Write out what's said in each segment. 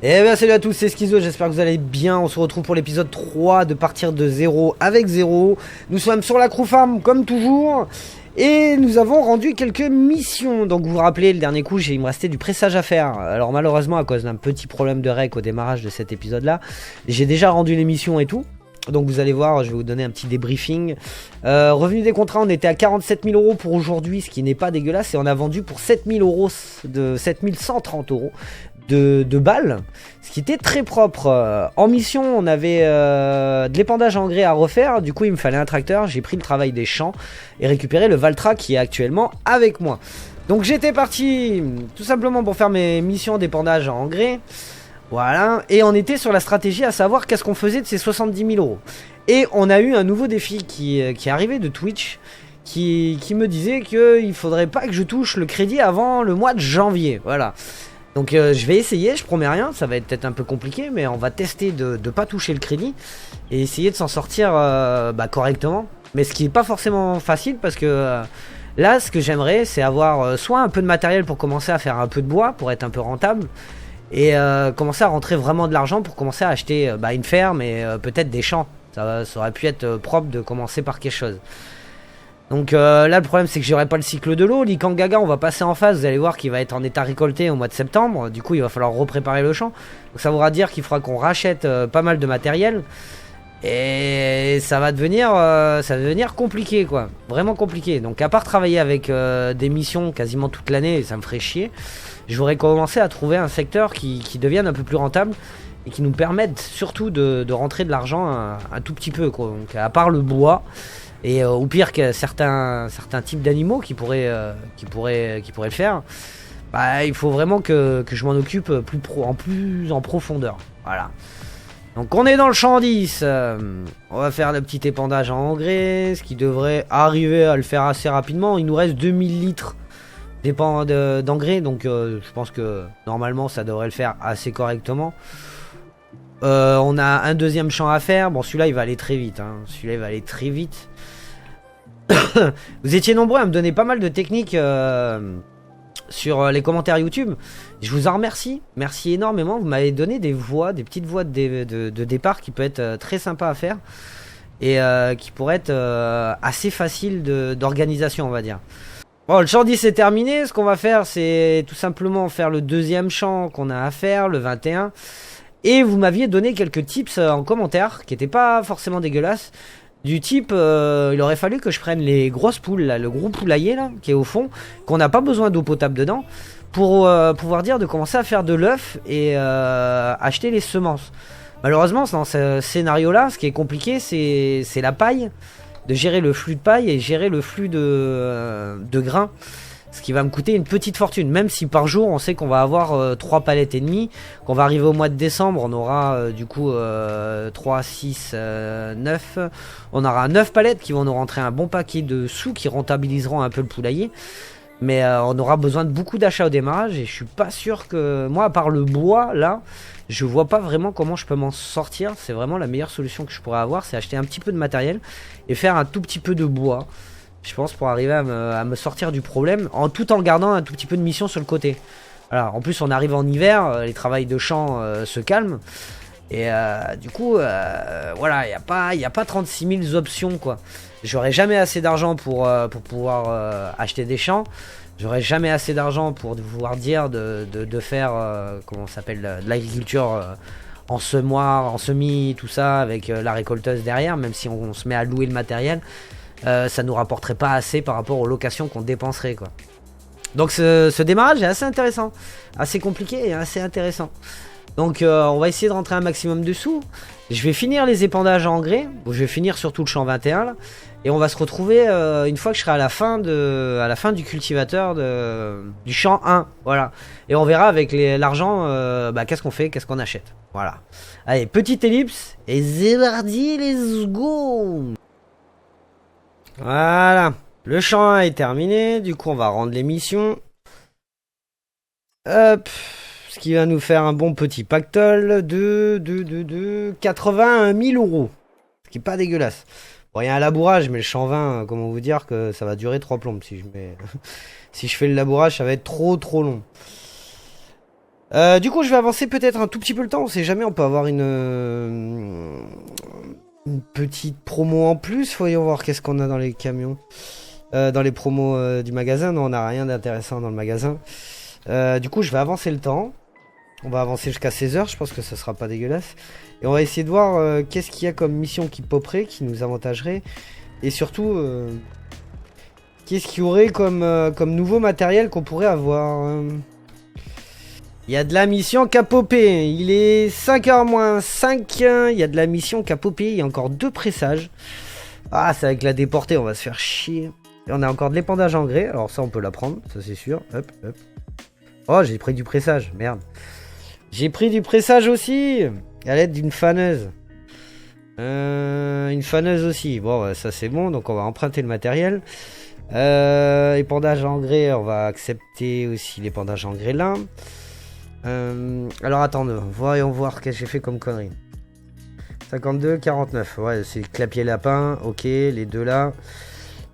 Eh bien salut à tous, c'est Schizo, j'espère que vous allez bien. On se retrouve pour l'épisode 3 de Partir de zéro avec zéro. Nous sommes sur la crew farm comme toujours. Et nous avons rendu quelques missions. Donc vous vous rappelez, le dernier coup, il me restait du pressage à faire. Alors malheureusement, à cause d'un petit problème de rec au démarrage de cet épisode là, j'ai déjà rendu les missions et tout. Donc vous allez voir, je vais vous donner un petit débriefing. Revenu des contrats, on était à 47 000 euros pour aujourd'hui, ce qui n'est pas dégueulasse. Et on a vendu pour 7 000 euros, de 7 130 euros de balles, ce qui était très propre. En mission, on avait de l'épandage engrais à refaire. Du coup, il me fallait un tracteur. J'ai pris le travail des champs et récupéré le Valtra qui est actuellement avec moi. Donc j'étais parti tout simplement pour faire mes missions d'épandage en engrais. Voilà, et on était sur la stratégie à savoir qu'est-ce qu'on faisait de ces 70 000 euros. Et on a eu un nouveau défi qui est arrivé de Twitch, qui me disait qu'il faudrait pas que je touche le crédit avant le mois de janvier. Voilà. Donc je vais essayer, je promets rien, ça va être peut-être un peu compliqué, mais on va tester de ne pas toucher le crédit et essayer de s'en sortir correctement. Mais ce qui n'est pas forcément facile parce que là, ce que j'aimerais, c'est avoir soit un peu de matériel pour commencer à faire un peu de bois, pour être un peu rentable, et commencer à rentrer vraiment de l'argent pour commencer à acheter une ferme et peut-être des champs. Ça aurait pu être propre de commencer par quelque chose. Donc là le problème c'est que j'aurai pas le cycle de l'eau. L'Ikangaga on va passer en phase, vous allez voir qu'il va être en état récolté au mois de septembre. Du coup il va falloir repréparer le champ. Donc ça voudra dire qu'il faudra qu'on rachète pas mal de matériel. Et ça va devenir compliqué quoi. Vraiment compliqué. Donc à part travailler avec des missions quasiment toute l'année, et ça me ferait chier, je voudrais commencer à trouver un secteur qui devienne un peu plus rentable et qui nous permette surtout de rentrer de l'argent un tout petit peu quoi. Donc à part le bois et au pire que certains types d'animaux qui pourraient le faire, il faut vraiment que je m'en occupe plus en profondeur. Voilà. Donc on est dans le champ 10, on va faire le petit épandage en engrais, ce qui devrait arriver à le faire assez rapidement. Il nous reste 2000 litres d'engrais, donc je pense que normalement ça devrait le faire assez correctement. On a un deuxième champ à faire. Bon, celui-là il va aller très vite. Celui-là il va aller très vite. Vous étiez nombreux à me donner pas mal de techniques sur les commentaires YouTube. Je vous en remercie. Merci énormément. Vous m'avez donné des petites voix de départ qui peut être très sympa à faire et qui pourrait être assez facile d'organisation, on va dire. Bon, le champ 10 est terminé. Ce qu'on va faire, c'est tout simplement faire le deuxième champ qu'on a à faire, le 21. Et vous m'aviez donné quelques tips en commentaire qui n'étaient pas forcément dégueulasses. Du type, il aurait fallu que je prenne les grosses poules, là, le gros poulailler là, qui est au fond, qu'on n'a pas besoin d'eau potable dedans, pour pouvoir dire de commencer à faire de l'œuf et acheter les semences. Malheureusement, dans ce scénario-là, ce qui est compliqué, c'est la paille, de gérer le flux de paille et gérer le flux de grains. Ce qui va me coûter une petite fortune, même si par jour on sait qu'on va avoir 3 palettes et demie, qu'on va arriver au mois de décembre, on aura du coup 3, 6, 9, on aura 9 palettes qui vont nous rentrer un bon paquet de sous qui rentabiliseront un peu le poulailler. Mais on aura besoin de beaucoup d'achats au démarrage et je suis pas sûr que, moi à part le bois là, je vois pas vraiment comment je peux m'en sortir. C'est vraiment la meilleure solution que je pourrais avoir, c'est acheter un petit peu de matériel et faire un tout petit peu de bois. Je pense pour arriver à me sortir du problème, tout en gardant un tout petit peu de mission sur le côté. Voilà, en plus on arrive en hiver, les travails de champ se calment. Et du coup, voilà, il n'y a pas 36 000 options quoi. J'aurai jamais assez d'argent pour pouvoir acheter des champs. J'aurai jamais assez d'argent pour pouvoir dire de faire, comment ça s'appelle, de l'agriculture en semoir, en semis, tout ça, avec la récolteuse derrière, même si on se met à louer le matériel. Ça nous rapporterait pas assez par rapport aux locations qu'on dépenserait quoi. Donc ce démarrage est assez intéressant, assez compliqué et assez intéressant. Donc on va essayer de rentrer un maximum de sous. Je vais finir les épandages en engrais, je vais finir surtout le champ 21 là, et on va se retrouver une fois que je serai à la fin du cultivateur du champ 1, voilà. Et on verra avec l'argent qu'est-ce qu'on fait, qu'est-ce qu'on achète. Voilà. Allez, petite ellipse et c'est parti, let's go. Voilà, le champ 1 est terminé, du coup on va rendre les missions. Hop, ce qui va nous faire un bon petit pactole de 81 000 euros. Ce qui est pas dégueulasse. Bon, il y a un labourage, mais le champ 20, comment vous dire que ça va durer 3 plombes si je fais le labourage, ça va être trop long. Du coup, je vais avancer peut-être un tout petit peu le temps. On sait jamais, on peut avoir une petite promo en plus. Voyons voir qu'est-ce qu'on a dans les camions. Dans les promos du magasin. Non, on n'a rien d'intéressant dans le magasin. Du coup, je vais avancer le temps. On va avancer jusqu'à 16h. Je pense que ça sera pas dégueulasse. Et on va essayer de voir qu'est-ce qu'il y a comme mission qui poperait, qui nous avantagerait. Et surtout, qu'est-ce qu'il y aurait comme nouveau matériel qu'on pourrait avoir. Il y a de la mission qui a popé. Il est 5h moins 5. Il y a de la mission qui a popé. Il y a encore 2 pressages. Ah, c'est avec la déportée, on va se faire chier. Et on a encore de l'épandage en grès. Alors ça, on peut la prendre, ça c'est sûr. Hop, hop. Oh, j'ai pris du pressage. Merde. J'ai pris du pressage aussi. À l'aide d'une faneuse. Une faneuse aussi. Bon, ça c'est bon. Donc on va emprunter le matériel. Épandage en grès. On va accepter aussi l'épandage en grès là. Alors attendez, voyons voir ce que j'ai fait comme connerie. 52, 49, ouais c'est clapier lapin, ok, les deux là.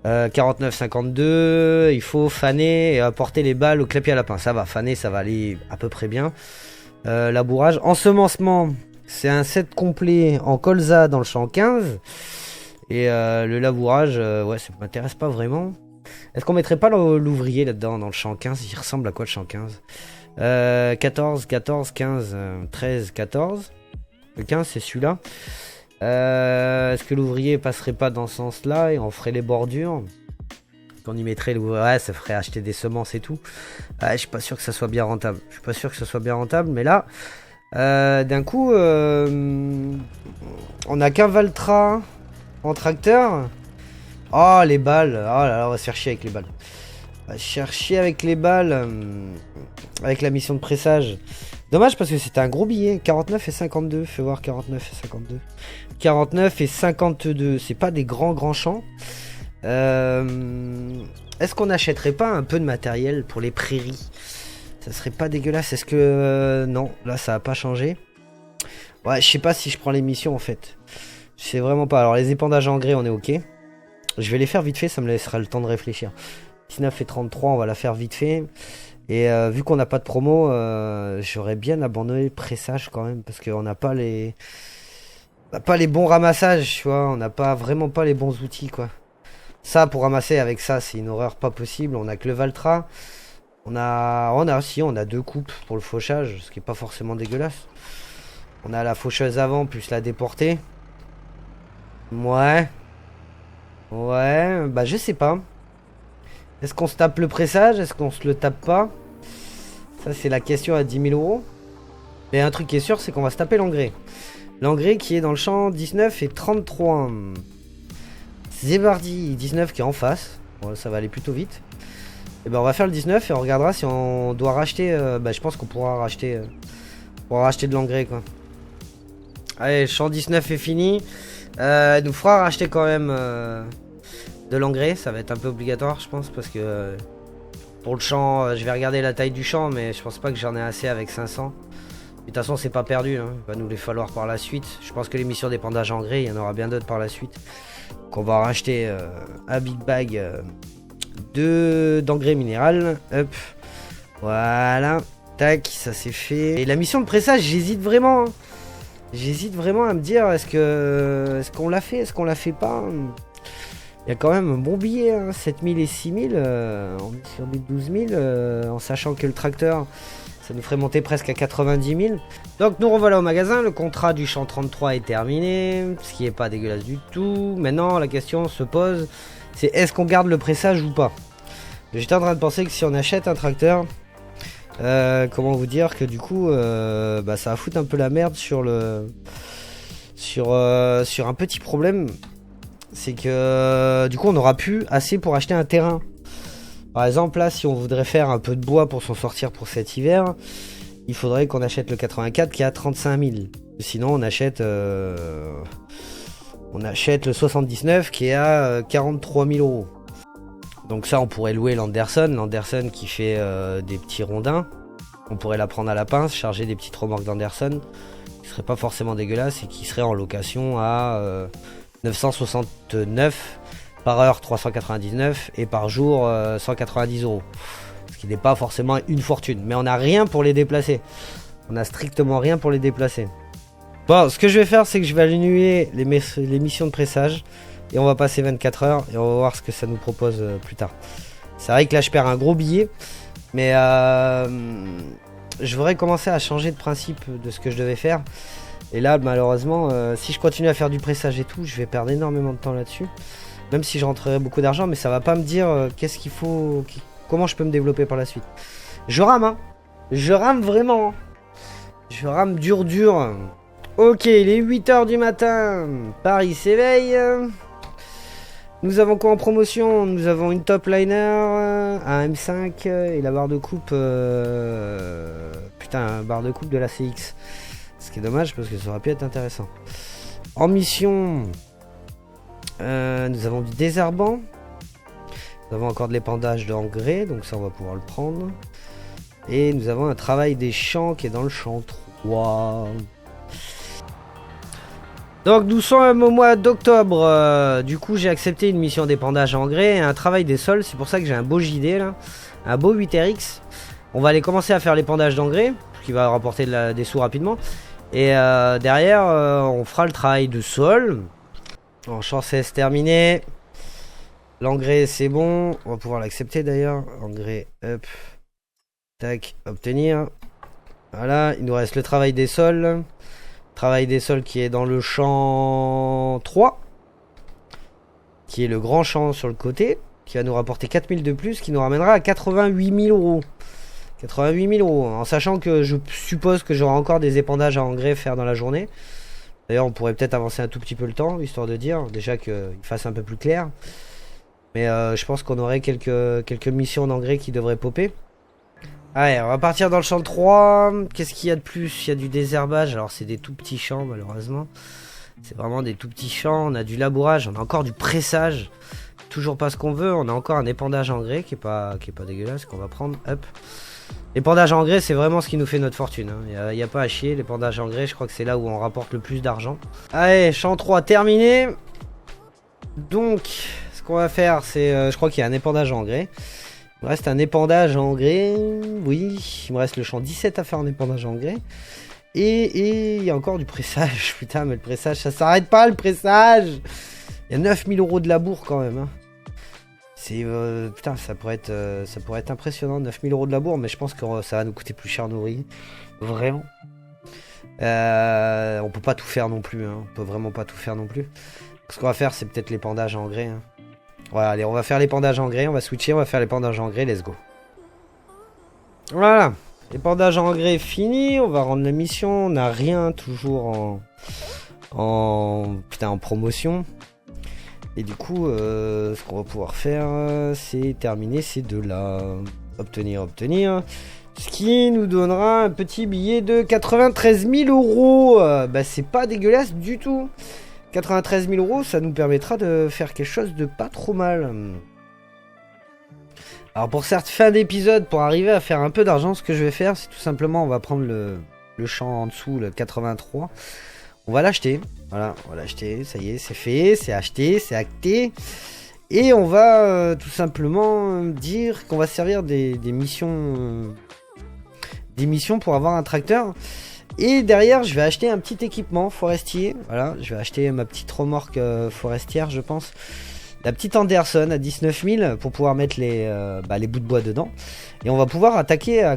49, 52, il faut faner et apporter les balles au clapier à lapin. Ça va, faner ça va aller à peu près bien. Labourage, ensemencement, c'est un set complet en colza dans le champ 15. Et le labourage, ouais ça m'intéresse pas vraiment. Est-ce qu'on mettrait pas l'ouvrier là-dedans dans le champ 15? Il ressemble à quoi le champ 15? 14, 14, 15, 13, 14. Le 15 c'est celui-là. Est-ce que l'ouvrier passerait pas dans ce sens-là et on ferait les bordures? Qu'on y mettrait l'ouvrier, ouais, ça ferait acheter des semences et tout. Je suis pas sûr que ça soit bien rentable. Je suis pas sûr que ça soit bien rentable, mais là, d'un coup, on a qu'un Valtra en tracteur. Oh les balles, oh là là, on va se faire chier avec les balles. On va chercher avec les balles, avec la mission de pressage. Dommage parce que c'était un gros billet. 49 et 52. Fais voir 49 et 52. 49 et 52. C'est pas des grands champs. Est-ce qu'on n'achèterait pas un peu de matériel pour les prairies? Ça serait pas dégueulasse. Est-ce que... non, là ça a pas changé. Ouais, je sais pas si je prends les missions en fait. Je sais vraiment pas. Alors les épandages en grès, on est ok. Je vais les faire vite fait, ça me laissera le temps de réfléchir. 19 et 33, on va la faire vite fait. Et vu qu'on n'a pas de promo, j'aurais bien abandonné le pressage quand même. Parce qu'on n'a pas les... On n'a pas les bons ramassages, tu vois. On n'a pas vraiment pas les bons outils, quoi. Ça, pour ramasser avec ça, c'est une horreur pas possible. On a que le Valtra. On a 2 coupes pour le fauchage, ce qui est pas forcément dégueulasse. On a la faucheuse avant, plus la déportée. Ouais. Ouais, bah je sais pas. Est-ce qu'on se tape le pressage? Est-ce qu'on se le tape pas? Ça c'est la question à 10 000 euros. Mais un truc qui est sûr, c'est qu'on va se taper l'engrais. L'engrais qui est dans le champ 19 et 33. Zébardi 19 qui est en face. Bon, ça va aller plutôt vite. Et ben on va faire le 19 et on regardera si on doit racheter. Je pense qu'on pourra racheter. De l'engrais quoi. Allez, le champ 19 est fini. Il nous fera racheter quand même de l'engrais. Ça va être un peu obligatoire je pense parce que pour le champ, je vais regarder la taille du champ mais je pense pas que j'en ai assez avec 500. De toute façon c'est pas perdu, hein. Il va nous les falloir par la suite. Je pense que les missions d'épandage engrais, il y en aura bien d'autres par la suite. Donc on va racheter un big bag d'engrais minéral. Hop. Voilà. Tac, ça c'est fait. Et la mission de pressage, j'hésite vraiment. Hein. J'hésite vraiment à me dire est-ce qu'on l'a fait, est-ce qu'on l'a fait pas. Il y a quand même un bon billet, hein, 7000 et 6000. On est sur des 12 000 en sachant que le tracteur ça nous ferait monter presque à 90 000. Donc nous revoilà au magasin, le contrat du champ 33 est terminé, ce qui est pas dégueulasse du tout. Maintenant la question se pose, c'est est-ce qu'on garde le pressage ou pas? J'étais en train de penser que si on achète un tracteur, comment vous dire que du coup ça va foutre un peu la merde sur un petit problème. C'est que du coup on aura plus assez pour acheter un terrain. Par exemple là si on voudrait faire un peu de bois pour s'en sortir pour cet hiver, il faudrait qu'on achète le 84 qui est à 35 000. Sinon on achète le 79 qui est à 43 000 euros. Donc ça on pourrait louer l'Anderson qui fait des petits rondins. On pourrait la prendre à la pince, charger des petites remorques d'Anderson qui serait pas forcément dégueulasse et qui serait en location à 969 par heure 399 et par jour 190 euros. Ce qui n'est pas forcément une fortune. Mais on n'a rien pour les déplacer. On a strictement rien pour les déplacer. Bon, ce que je vais faire, c'est que je vais annuler les missions de pressage. Et on va passer 24 heures et on va voir ce que ça nous propose plus tard. C'est vrai que là, je perds un gros billet. Mais je voudrais commencer à changer de principe de ce que je devais faire. Et là, malheureusement, si je continue à faire du pressage et tout, je vais perdre énormément de temps là-dessus. Même si je rentrerai beaucoup d'argent, mais ça va pas me dire qu'est-ce qu'il faut, comment je peux me développer par la suite. Je rame, hein. Je rame vraiment. Je rame dur. Ok, il est 8h du matin. Paris s'éveille. Nous avons quoi en promotion? Nous avons une top liner, un M5 et la barre de coupe. Putain, barre de coupe de la CX. Ce qui est dommage parce que ça aurait pu être intéressant. En mission, nous avons du désherbant. Nous avons encore de l'épandage d'engrais, donc ça on va pouvoir le prendre. Et nous avons un travail des champs qui est dans le champ 3. Donc nous sommes au mois d'octobre. Du coup j'ai accepté une mission d'épandage engrais et un travail des sols. C'est pour ça que j'ai un beau JD là. Un beau 8RX. On va aller commencer à faire l'épandage d'engrais, qui va rapporter des sous rapidement. Et derrière, on fera le travail de sol. En champ 16 terminé. L'engrais c'est bon. On va pouvoir l'accepter d'ailleurs. Engrais up. Tac, obtenir. Voilà, il nous reste le travail des sols. Travail des sols qui est dans le champ 3. Qui est le grand champ sur le côté. Qui va nous rapporter 4000 de plus. Qui nous ramènera à 88 000 euros. 88 000 euros, en sachant que je suppose que j'aurai encore des épandages à engrais à faire dans la journée. D'ailleurs, on pourrait peut-être avancer un tout petit peu le temps, histoire de dire, déjà qu'il fasse un peu plus clair. Mais je pense qu'on aurait quelques missions d'engrais qui devraient popper. Allez, on va partir dans le champ 3. Qu'est-ce qu'il y a de plus? Il y a du désherbage, alors c'est des tout petits champs malheureusement. C'est vraiment des tout petits champs, on a du labourage, on a encore du pressage. Toujours pas ce qu'on veut, on a encore un épandage engrais qui est pas dégueulasse, qu'on va prendre, hop. L'épandage engrais, c'est vraiment ce qui nous fait notre fortune. Il n'y a pas à chier. L'épandage engrais, je crois que c'est là où on rapporte le plus d'argent. Allez, champ 3 terminé. Donc, ce qu'on va faire, c'est... je crois qu'il y a un épandage engrais. Il me reste un épandage engrais. Oui, il me reste le champ 17 à faire en épandage engrais. Et il y a encore du pressage. Putain, mais le pressage, ça s'arrête pas, le pressage. Il y a 9000 euros de labour quand même. Hein. C'est putain, ça pourrait être impressionnant, 9000 euros de labour, mais je pense que ça va nous coûter plus cher nourri. Vraiment. On peut pas tout faire non plus, hein. On peut vraiment pas tout faire non plus. Ce qu'on va faire, c'est peut-être l'épandage en engrais. Hein. Voilà, allez, on va faire l'épandage en engrais, on va switcher, on va faire l'épandage en engrais, let's go. Voilà, l'épandage en engrais fini, on va rendre la mission, on n'a rien toujours en promotion. Et du coup, ce qu'on va pouvoir faire, c'est terminer ces deux-là. Obtenir. Ce qui nous donnera un petit billet de 93 000 euros. Bah, c'est pas dégueulasse du tout. 93 000 euros, ça nous permettra de faire quelque chose de pas trop mal. Alors pour cette fin d'épisode, pour arriver à faire un peu d'argent, ce que je vais faire, c'est tout simplement, on va prendre le champ en dessous, le 83. On va l'acheter, voilà, on va l'acheter, ça y est, c'est fait, c'est acheté, c'est acté. Et on va tout simplement dire qu'on va servir des missions pour avoir un tracteur. Et derrière, je vais acheter un petit équipement forestier, voilà, je vais acheter ma petite remorque forestière, je pense. La petite Anderson à 19 000 pour pouvoir mettre les bouts de bois dedans. Et on va pouvoir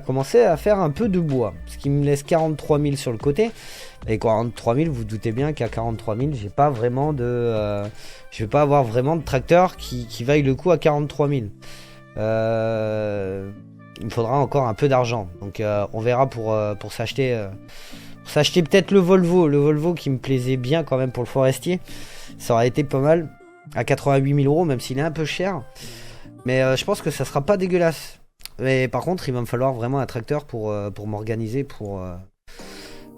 commencer à faire un peu de bois. Ce qui me laisse 43 000 sur le côté. Et 43 000, vous doutez bien qu'à 43 000, j'ai pas vraiment je vais pas avoir vraiment de tracteur qui vaille le coup à 43 000. Il me faudra encore un peu d'argent. Donc on verra pour s'acheter peut-être le Volvo. Le Volvo qui me plaisait bien quand même pour le forestier. Ça aurait été pas mal. À 88 000 euros, même s'il est un peu cher. Mais je pense que ça sera pas dégueulasse. Mais par contre, il va me falloir vraiment un tracteur pour m'organiser pour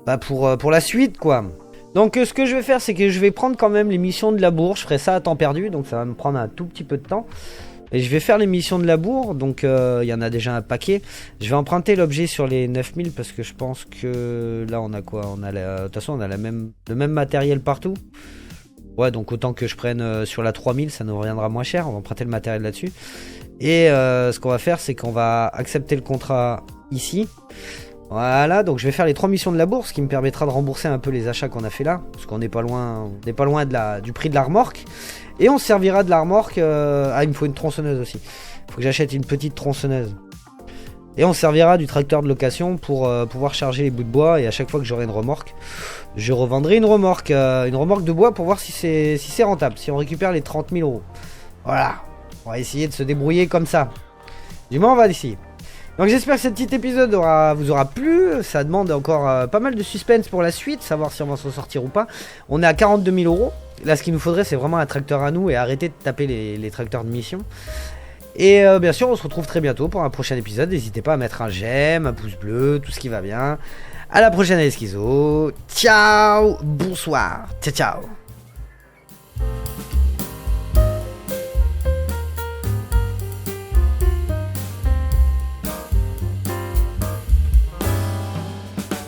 la suite, quoi. Donc ce que je vais faire, c'est que je vais prendre quand même les missions de labour. Je ferai ça à temps perdu, donc ça va me prendre un tout petit peu de temps. Et je vais faire les missions de labour, donc il y en a déjà un paquet. Je vais emprunter l'objet sur les 9000 parce que je pense que là on a quoi? De toute façon on a le même matériel partout. Ouais, donc autant que je prenne sur la 3000, ça nous reviendra moins cher. On va emprunter le matériel là-dessus. Et ce qu'on va faire, c'est qu'on va accepter le contrat ici. Voilà, donc je vais faire les 3 missions de la bourse, ce qui me permettra de rembourser un peu les achats qu'on a fait là, parce qu'on n'est pas loin, du prix de la remorque. Et on se servira de la remorque. Ah, il me faut une tronçonneuse aussi. Il faut que j'achète une petite tronçonneuse. Et on se servira du tracteur de location pour pouvoir charger les bouts de bois. Et à chaque fois que j'aurai une remorque, je revendrai une remorque de bois pour voir si c'est rentable, si on récupère les 30 000 euros. Voilà, on va essayer de se débrouiller comme ça. Du moins, on va essayer. Donc j'espère que ce petit épisode vous aura plu. Ça demande encore pas mal de suspense pour la suite, savoir si on va s'en sortir ou pas. On est à 42 000 euros. Là, ce qu'il nous faudrait, c'est vraiment un tracteur à nous et arrêter de taper les tracteurs de mission. Et bien sûr, on se retrouve très bientôt pour un prochain épisode. N'hésitez pas à mettre un j'aime, un pouce bleu, tout ce qui va bien. À la prochaine, les schizos. Ciao, bonsoir. Ciao, ciao.